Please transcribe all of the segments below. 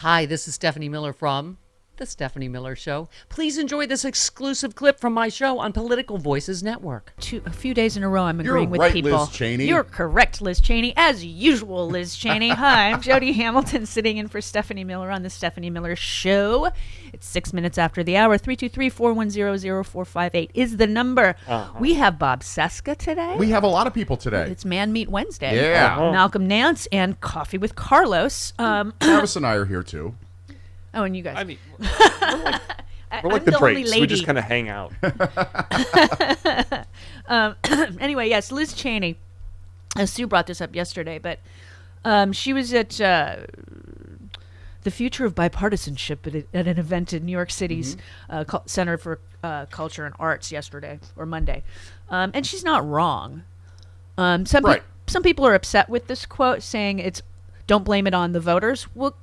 Hi, this is Stephanie Miller from The Stephanie Miller Show. Please enjoy this exclusive clip from my show on Political Voices Network. A few days in a row, I'm agreeing with right, people. Liz Cheney. You're correct, Liz Cheney. As usual, Liz Cheney. Hi, I'm Jody Hamilton sitting in for Stephanie Miller on The Stephanie Miller Show. It's 6 minutes after the hour. 323-410-0458 is the number. We have Bob Seska today. We have a lot of people today. It's Man Meat Wednesday. Yeah. Malcolm Nance and Coffee with Carlos. Travis and I are here too. Oh, and you guys. I mean, we're like the Drakes. We just kind of hang out. Anyway, yes, Liz Cheney. Sue brought this up yesterday, but she was at the Future of Bipartisanship at an event in New York City's Center for Culture and Arts yesterday or Monday, and she's not wrong. Some people are upset with this quote, saying it's "Don't blame it on the voters." Well,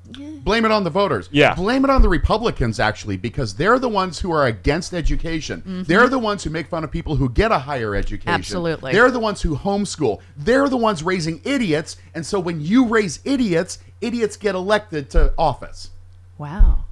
blame it on the voters. Yeah. Blame it on the Republicans, actually, because they're the ones who are against education. Mm-hmm. They're the ones who make fun of people who get a higher education. Absolutely. They're the ones who homeschool. They're the ones raising idiots. And so when you raise idiots, idiots get elected to office. Wow.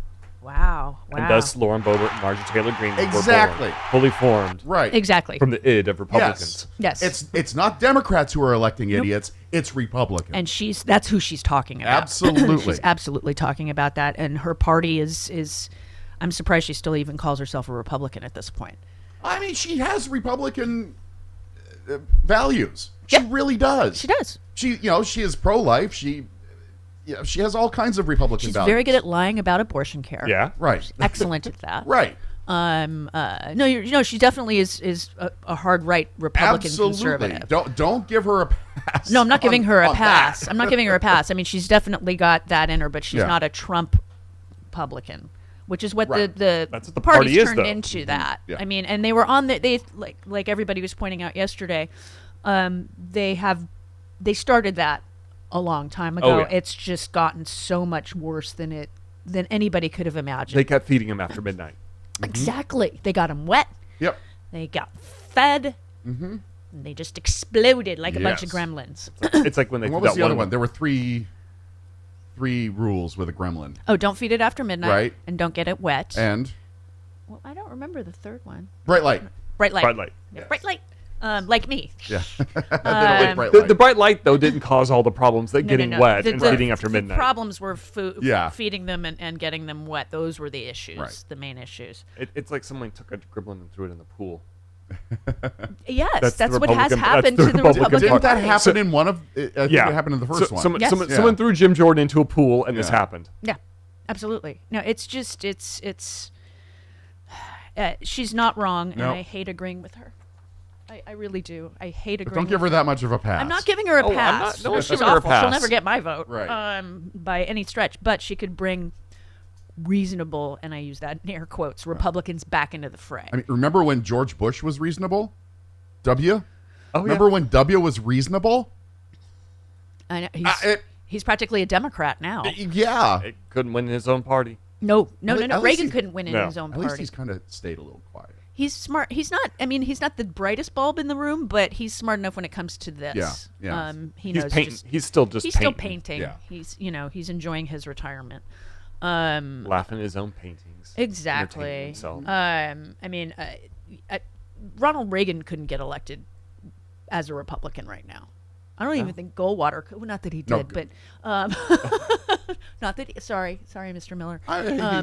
And thus Lauren Boebert and Marjorie Taylor Greene Exactly. were born, fully formed Right. Exactly. from the id of Republicans. Yes. It's not Democrats who are electing idiots. It's Republicans. And that's who she's talking about. Absolutely. She's absolutely talking about that. And her party is I'm surprised she still even calls herself a Republican at this point. I mean, she has Republican values. She really does. She does. She is pro-life. She has all kinds of Republican She's values. very good at lying about abortion care. Yeah. Right. Excellent at that. Right. She definitely is a hard right Republican Absolutely. conservative. Don't give her a pass. No, I'm not giving her a on pass. that. I'm not giving her a pass. I mean, she's definitely got that in her, but she's Yeah. not a Trump Republican, which is what Right. the That's what the party's party is, turned though. into. That Yeah. I mean, and they were on they like everybody was pointing out yesterday. They started that a long time ago. Oh, yeah. It's just gotten so much worse than anybody could have imagined. They kept feeding him after midnight. Exactly. They got him wet. Yep. They got fed. And they just exploded like a bunch of Yes. gremlins. It's like when they And what feed was that the other one? There were three rules with a gremlin. Oh, don't feed it after midnight. Right. And don't get it wet. And Well, I don't remember the third one. bright light. Bright light. bright light. Yeah, bright light. Like me. Yeah. They don't like bright The, light. the bright light, though, didn't cause all the problems that getting No. wet The- and the- feeding after midnight. The problems were Yeah. feeding them and getting them wet. Those were the issues, Right. the main issues. It's like someone took a gremlin and threw it in the pool. Yes, That's the what has Republican- happened that's to the the Republican Republican Didn't that Party. happen in one of? I think it happened in the first one. Yes. Someone threw Jim Jordan into a pool, and this Yeah. happened. Yeah, absolutely. No, it's just she's not wrong, and No. I hate agreeing with her. I really do. I hate agreeing. But don't give her with that much of a pass. I'm not giving her a Oh, I'm pass. not- no one's She's giving her a awful. She'll pass. never get my vote, Right. by any stretch. But she could bring reasonable, and I use that in air quotes, Republicans back into the fray. I mean, remember when George Bush was reasonable? W. Oh, Remember when W was reasonable? I know, he's practically a Democrat now. Yeah. It couldn't win in his own party. No. At least Reagan he- couldn't win in No. his own At least party. he's kind of stayed a little quiet. He's smart. He's not. I mean, he's not the brightest bulb in the room, but he's smart enough when it comes to this. Yeah. He He's knows. painting. He's still just He's painting. still painting. Yeah. He's enjoying his retirement. Laughing at his own paintings. Exactly. Entertaining himself. I mean, Ronald Reagan couldn't get elected as a Republican right now. I don't even think Goldwater could. Well, not that he No. did, but not that. Sorry, Mr. Miller.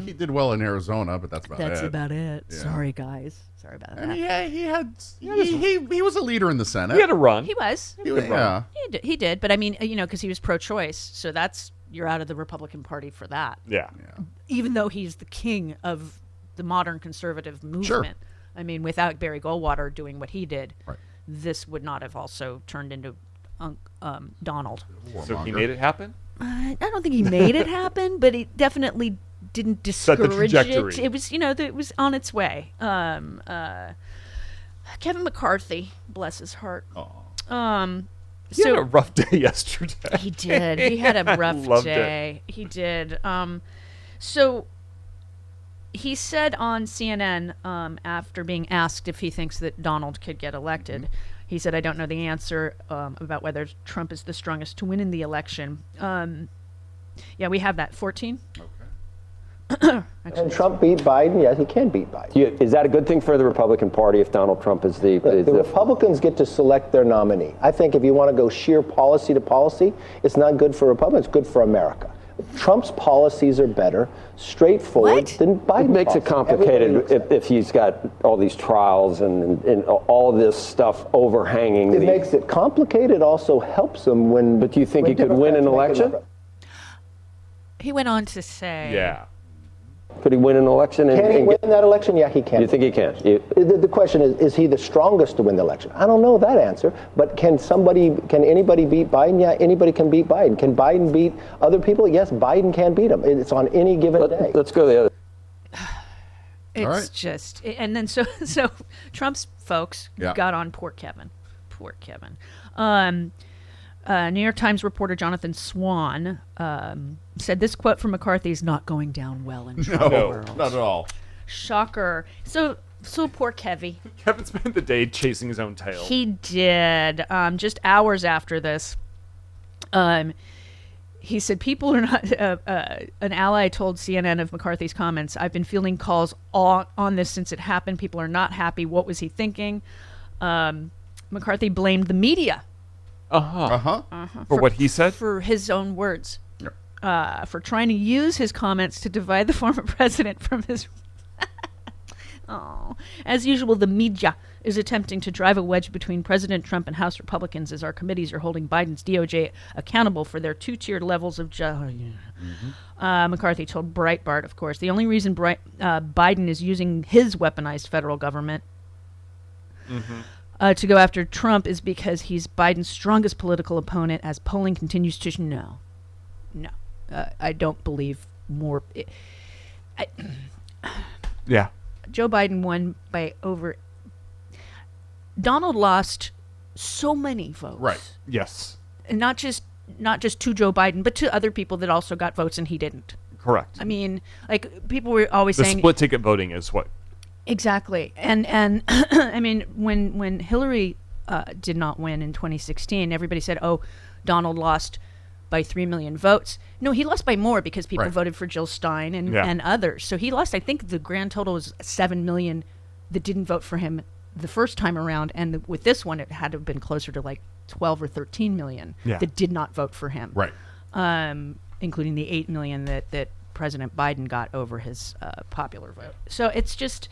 He did well in Arizona, but that's about it. That's about it. Yeah. Sorry, guys. Sorry about that. Yeah, he was a leader in the Senate. He had a run. He was. Yeah. He did, but I mean, because he was pro-choice, so you're out of the Republican Party for that. Yeah. Even though he's the king of the modern conservative movement. Sure. I mean, without Barry Goldwater doing what he did, Right. this would not have also turned into Donald. So he Warmonger. made it happen? I don't think he made it happen, but he definitely didn't Set the discourage trajectory. it. It was, it was on its way. Kevin McCarthy, bless his heart. He had a rough day yesterday. He did. He had a rough Loved day. He did. So he said on CNN after being asked if he thinks that Donald could get elected, he said, "I don't know the answer about whether Trump is the strongest to win in the election." Yeah, we have that. 14? Okay. Can Trump beat Biden? Yes, he can beat Biden. Is that a good thing for the Republican Party if Donald Trump is the Republicans get to select their nominee. I think if you want to go sheer policy to policy, it's not good for Republicans, it's good for America. Trump's policies are better, straightforward than Biden's. It makes it complicated if he's got all these trials and all this stuff overhanging. It makes it complicated. It also helps him when. But do you think he could win an election? He went on to say. Yeah. Could he win an election? Can he win that election? Yeah, he can. You think he can? The question is he the strongest to win the election? I don't know that answer, but can anybody beat Biden? Yeah, anybody can beat Biden. Can Biden beat other people? Yes, Biden can beat him. It's on any given day. Let's go the other. It's just, and then so Trump's folks got on poor Kevin. New York Times reporter Jonathan Swan said this quote from McCarthy is not going down well in Trump world. Not at all. Shocker. So poor Kevy. Kevin spent the day chasing his own tail. He did. Just hours after this, he said people are not. An ally told CNN of McCarthy's comments, "I've been fielding calls on this since it happened. People are not happy. What was he thinking?" McCarthy blamed the media. For what he said? For his own words. For trying to use his comments to divide the former president from his... As usual, the media is attempting to drive a wedge between President Trump and House Republicans as our committees are holding Biden's DOJ accountable for their two-tiered levels of... McCarthy told Breitbart, of course, the only reason Biden is using his weaponized federal government... to go after Trump is because he's Biden's strongest political opponent as polling continues to... No. I don't believe more... Yeah. Joe Biden won by over... Donald lost so many votes. Right. Yes. And not just to Joe Biden, but to other people that also got votes and he didn't. Correct. I mean, like, people were always the saying... split ticket voting is what... Exactly. And I mean, when Hillary did not win in 2016, everybody said, oh, Donald lost by 3 million votes. No, he lost by more because people voted for Jill Stein and others. So he lost, I think the grand total was 7 million that didn't vote for him the first time around. And with this one, it had to have been closer to like 12 or 13 million that did not vote for him. Right. Including the 8 million that President Biden got over his popular vote. So it's just...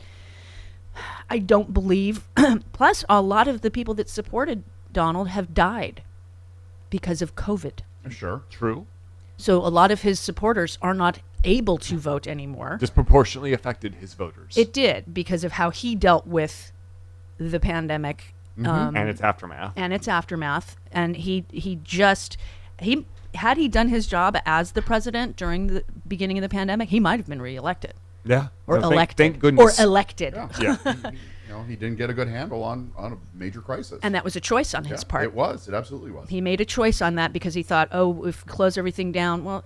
I don't believe... Plus, a lot of the people that supported Donald have died because of COVID. Sure. True. So a lot of his supporters are not able to vote anymore. Disproportionately affected his voters. It did, because of how he dealt with the pandemic. And its aftermath. And had he done his job as the president during the beginning of the pandemic, he might have been reelected. Yeah. Or elected. Thank goodness. Or elected. Yeah. He didn't get a good handle on a major crisis. And that was a choice on his part. It was. It absolutely was. He made a choice on that because he thought, if we close everything down, well,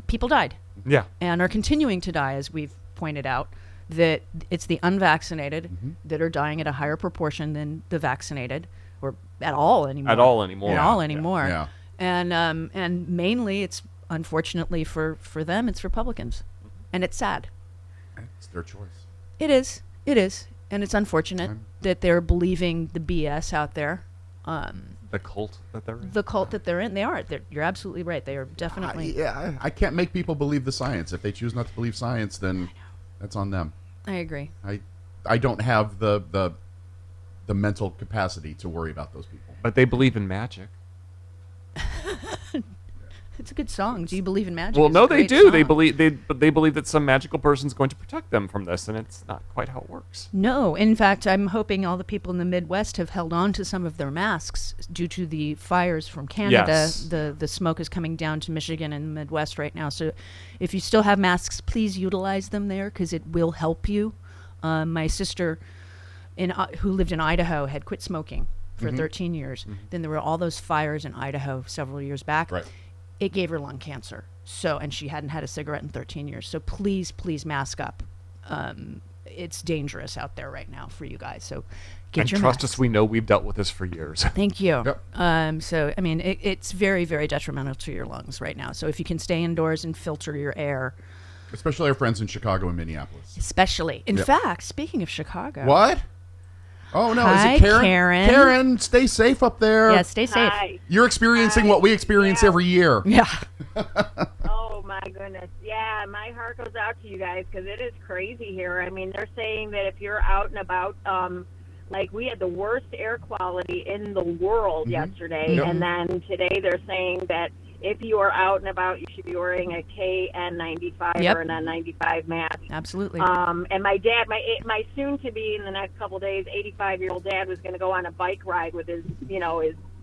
people died. Yeah. And are continuing to die, as we've pointed out, that it's the unvaccinated that are dying at a higher proportion than the vaccinated, or at all anymore. Yeah. And mainly it's... Unfortunately for them, it's Republicans. And it's sad. It's their choice. It is. And it's unfortunate that they're believing the BS out there. The cult that they're in? The cult that they're in. They are. You're absolutely right. They are definitely... I can't make people believe the science. If they choose not to believe science, then that's on them. I agree. I don't have the mental capacity to worry about those people. But they believe in magic. It's a good song. Do you believe in magic? Well, no, they do. Song. They believe that some magical person's going to protect them from this, and it's not quite how it works. No. In fact, I'm hoping all the people in the Midwest have held on to some of their masks due to the fires from Canada. Yes. The smoke is coming down to Michigan and the Midwest right now. So if you still have masks, please utilize them there because it will help you. My sister, who lived in Idaho, had quit smoking for 13 years. Then there were all those fires in Idaho several years back. Right. It gave her lung cancer. And she hadn't had a cigarette in 13 years. So please mask up. it's dangerous out there right now for you guys. So get And your trust masks. us, we know we've dealt with this for years. Thank you. Yep. So, I mean, it's very, very detrimental to your lungs right now. So if you can stay indoors and filter your air, Especially our friends in Chicago and Minneapolis. especially. In Yep. fact, speaking of Chicago. What? Oh, no. Hi, Is it Karen? Karen. Karen, stay safe up there. Yeah, stay safe. Hi. You're experiencing what we experience every year. Yeah. Oh my goodness. Yeah, my heart goes out to you guys because it is crazy here. I mean, they're saying that if you're out and about, like we had the worst air quality in the world yesterday, Yep. and then today they're saying that if you are out and about, you should be wearing a KN95 Yep. or an N95 mask. Absolutely. And my dad, my soon-to-be in the next couple days, 85-year-old dad was going to go on a bike ride with his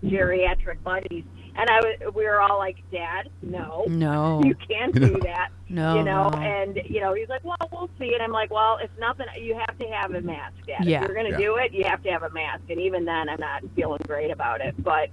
geriatric buddies, and we were all like, "Dad, no, No. you can't do that." No, no. And he's like, "Well, we'll see." And I'm like, "Well, if nothing, you have to have a mask, Dad. Yeah. If you're going to do it, you have to have a mask." And even then, I'm not feeling great about it. But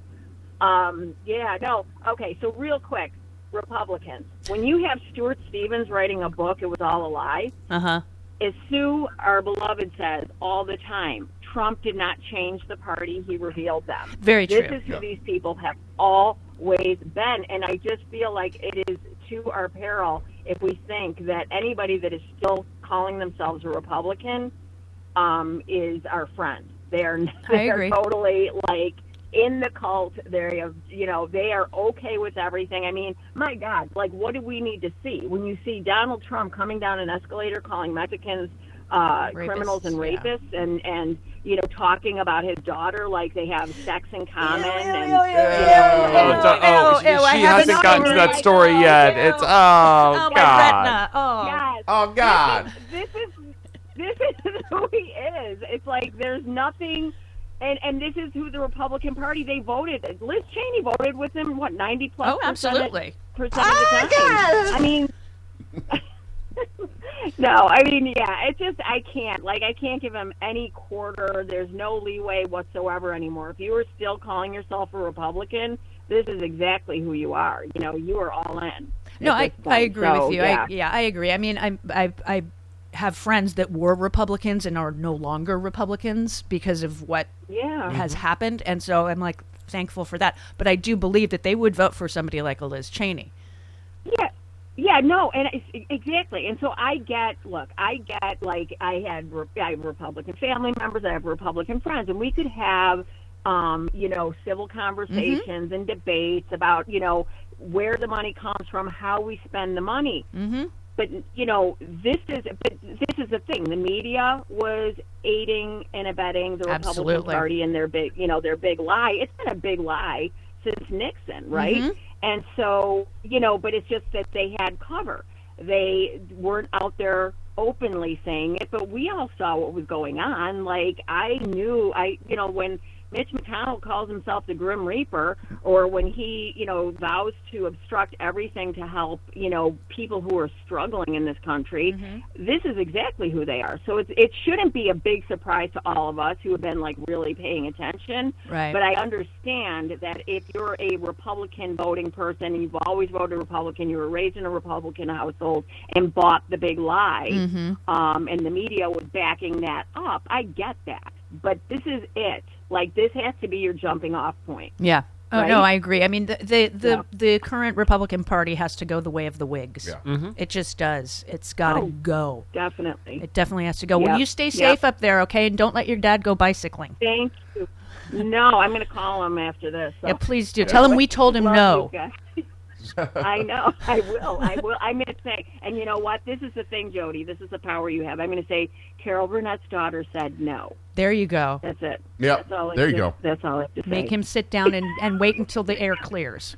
okay. So real quick, Republicans, when you have Stuart Stevens writing a book, it was all a lie. As Sue, our beloved, says all the time, Trump did not change the party, he revealed them. Very true. This is who these people have always been, and I just feel like it is to our peril if we think that anybody that is still calling themselves a Republican is our friend. They are agree. totally like in the cult. They are okay with everything. I mean, my God, like, what do we need to see? When you see Donald Trump coming down an escalator calling Mexicans criminals and rapists, and talking about his daughter like they have sex in common. She hasn't gotten to that story yet. It's my God. retina. Oh. Yes. Oh, God. This is who he is. It's like there's nothing, and this is who the Republican Party, they voted. Liz Cheney voted with him, 90+% Oh, absolutely. of the time. I mean, no, I mean, yeah, it's just, I can't give him any quarter. There's no leeway whatsoever anymore. If you are still calling yourself a Republican, this is exactly who you are. You are all in. No, at this I point. agree So, with you. yeah. I agree. I mean, I have friends that were Republicans and are no longer Republicans because of what has happened, and so I'm like thankful for that. But I do believe that they would vote for somebody like a Liz Cheney. Yeah, no, and exactly. And so I get, like, I have Republican family members, I have Republican friends, and we could have, civil conversations and debates about, where the money comes from, how we spend the money. Mm-hmm. But, this is the thing. The media was aiding and abetting the Republican Party in their big lie. It's been a big lie since Nixon, right? Mm-hmm. And so, but it's just that they had cover. They weren't out there openly saying it, but we all saw what was going on. Like, I knew, when Mitch McConnell calls himself the Grim Reaper, or when he, vows to obstruct everything to help, people who are struggling in this country, this is exactly who they are. So it shouldn't be a big surprise to all of us who have been, like, really paying attention. Right. But I understand that if you're a Republican voting person, you've always voted Republican, you were raised in a Republican household and bought the big lie, and the media was backing that up, I get that. But this is it. Like, this has to be your jumping off point. Yeah. Oh, right? no, I agree. I mean, the current Republican Party has to go the way of the Whigs. Yeah. Mm-hmm. It just does. It's got to go. Definitely. It definitely has to go. Yep. Well, you stay safe up there, okay? And don't let your dad go bicycling. Thank you. No, I'm going to call him after this. So. Yeah, please do. Tell him we told him Love no. you guys. I know. I will. I'm going to say, and you know what? This is the thing, Jody. This is the power you have. I'm going to say Carol Burnett's daughter said no. There you go. That's it. Yeah, That's all there you go. That's all I have to say. Make him sit down and wait until the air clears.